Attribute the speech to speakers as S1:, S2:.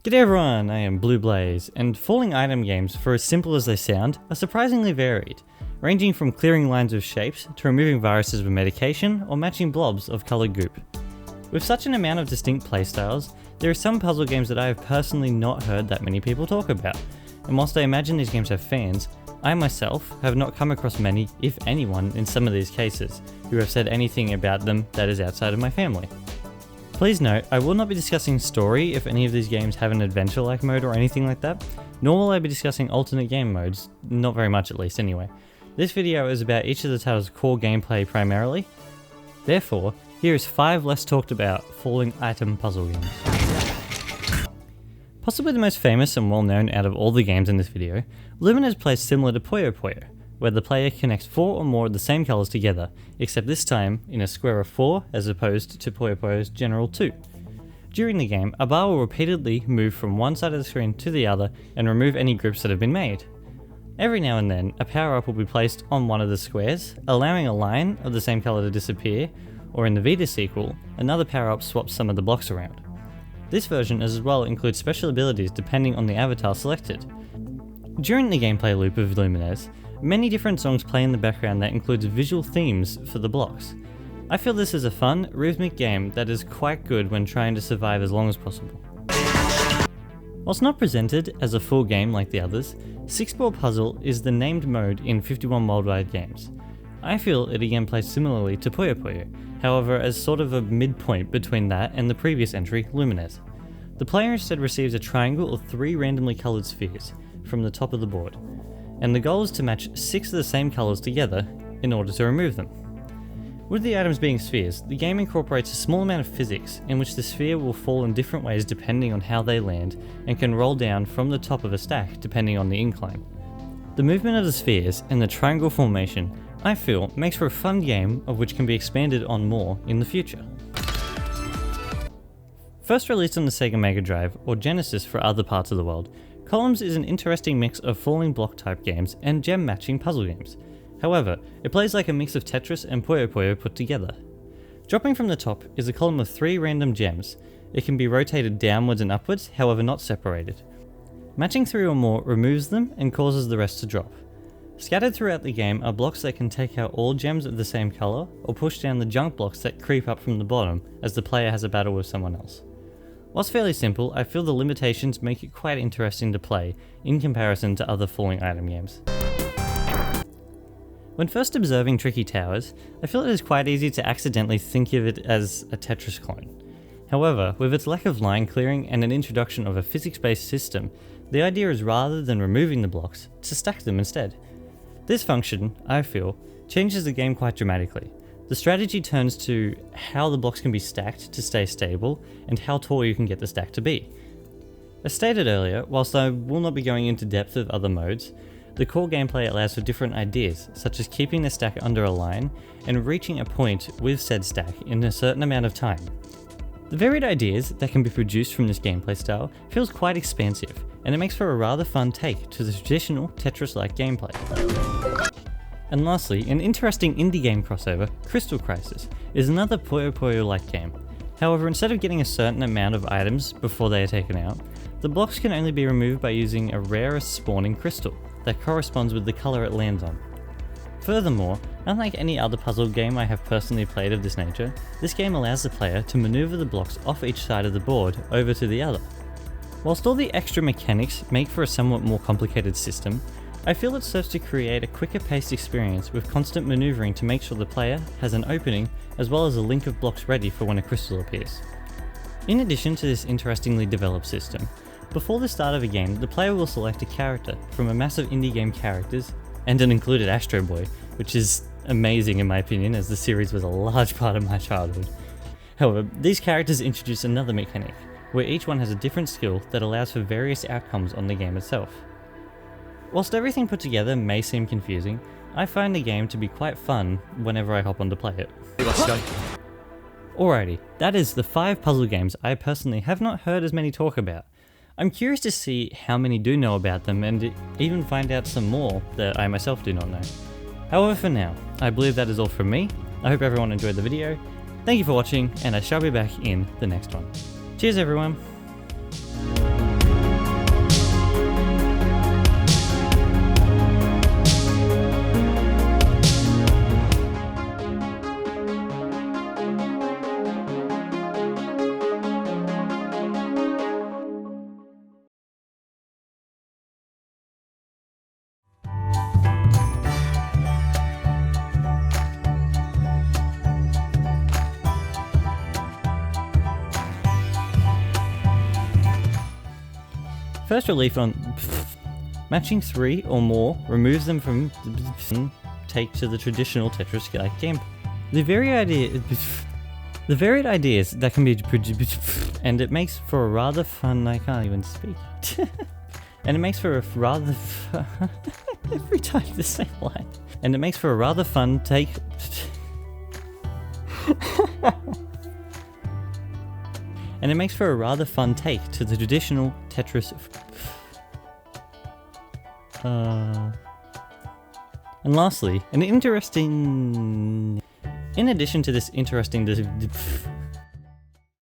S1: G'day everyone, I am AzureBlaze, and falling item games, for as simple as they sound, are surprisingly varied, ranging from clearing lines of shapes to removing viruses with medication or matching blobs of coloured goop. With such an amount of distinct playstyles, there are some puzzle games that I have personally not heard that many people talk about, and whilst I imagine these games have fans, I myself have not come across many, if anyone, in some of these cases, who have said anything about them that is outside of my family. Please note, I will not be discussing story if any of these games have an adventure-like mode or anything like that, nor will I be discussing alternate game modes, not very much at least anyway. This video is about each of the title's core gameplay primarily. Therefore, here is 5 less talked about falling item puzzle games. Possibly the most famous and well known out of all the games in this video, Lumines plays similar to Puyo Puyo, where the player connects 4 or more of the same colours together, except this time in a square of 4 as opposed to Puyo Puyo's general 2. During the game, a bar will repeatedly move from one side of the screen to the other and remove any groups that have been made. Every now and then, a power-up will be placed on one of the squares, allowing a line of the same colour to disappear, or in the Vita sequel, another power-up swaps some of the blocks around. This version as well includes special abilities depending on the avatar selected. During the gameplay loop of Lumines, many different songs play in the background that includes visual themes for the blocks. I feel this is a fun, rhythmic game that is quite good when trying to survive as long as possible. Whilst not presented as a full game like the others, Sixball Puzzle is the named mode in 51 worldwide games. I feel it again plays similarly to Puyo Puyo, however as sort of a midpoint between that and the previous entry, Lumines. The player instead receives a triangle of 3 randomly coloured spheres from the top of the board, and the goal is to match 6 of the same colours together in order to remove them. With the items being spheres, the game incorporates a small amount of physics in which the sphere will fall in different ways depending on how they land and can roll down from the top of a stack depending on the incline. The movement of the spheres and the triangle formation, I feel, makes for a fun game of which can be expanded on more in the future. First released on the Sega Mega Drive or Genesis for other parts of the world, Columns is an interesting mix of falling block type games and gem matching puzzle games. However, it plays like a mix of Tetris and Puyo Puyo put together. Dropping from the top is a column of 3 random gems. It can be rotated downwards and upwards, however not separated. Matching 3 or more removes them and causes the rest to drop. Scattered throughout the game are blocks that can take out all gems of the same colour or push down the junk blocks that creep up from the bottom as the player has a battle with someone else. Whilst fairly simple, I feel the limitations make it quite interesting to play in comparison to other falling item games. When first observing Tricky Towers, I feel it is quite easy to accidentally think of it as a Tetris clone. However, with its lack of line clearing and an introduction of a physics-based system, the idea is rather than removing the blocks, to stack them instead. This function, I feel, changes the game quite dramatically. The strategy turns to how the blocks can be stacked to stay stable and how tall you can get the stack to be. As stated earlier, whilst I will not be going into depth of other modes, the core gameplay allows for different ideas, such as keeping the stack under a line and reaching a point with said stack in a certain amount of time. The varied ideas that can be produced from this gameplay style feels quite expansive, and it makes for a rather fun take to the traditional Tetris-like gameplay. And lastly, an interesting indie game crossover, Crystal Crisis, is another Puyo Puyo-like game. However, instead of getting a certain amount of items before they are taken out, the blocks can only be removed by using a rarest spawning crystal that corresponds with the colour it lands on. Furthermore, unlike any other puzzle game I have personally played of this nature, this game allows the player to manoeuvre the blocks off each side of the board over to the other. Whilst all the extra mechanics make for a somewhat more complicated system, I feel it serves to create a quicker paced experience with constant manoeuvring to make sure the player has an opening as well as a link of blocks ready for when a crystal appears. In addition to this interestingly developed system, before the start of a game, the player will select a character from a mass of indie game characters and an included Astro Boy, which is amazing in my opinion as the series was a large part of my childhood. However, these characters introduce another mechanic, where each one has a different skill that allows for various outcomes on the game itself. Whilst everything put together may seem confusing, I find the game to be quite fun whenever I hop on to play it. Alrighty, that is the 5 puzzle games I personally have not heard as many talk about. I'm curious to see how many do know about them and even find out some more that I myself do not know. However, for now, I believe that is all from me. I hope everyone enjoyed the video. Thank you for watching, and I shall be back in the next one. Cheers everyone! First relief on matching 3 or more removes them from take to the traditional Tetris-like game. The varied ideas that can be and it makes for a rather fun. I can't even speak. And it makes for a rather every time the same line. And it makes for a rather fun take. And it makes for a rather fun take to the traditional Tetris. And lastly, in addition to this interesting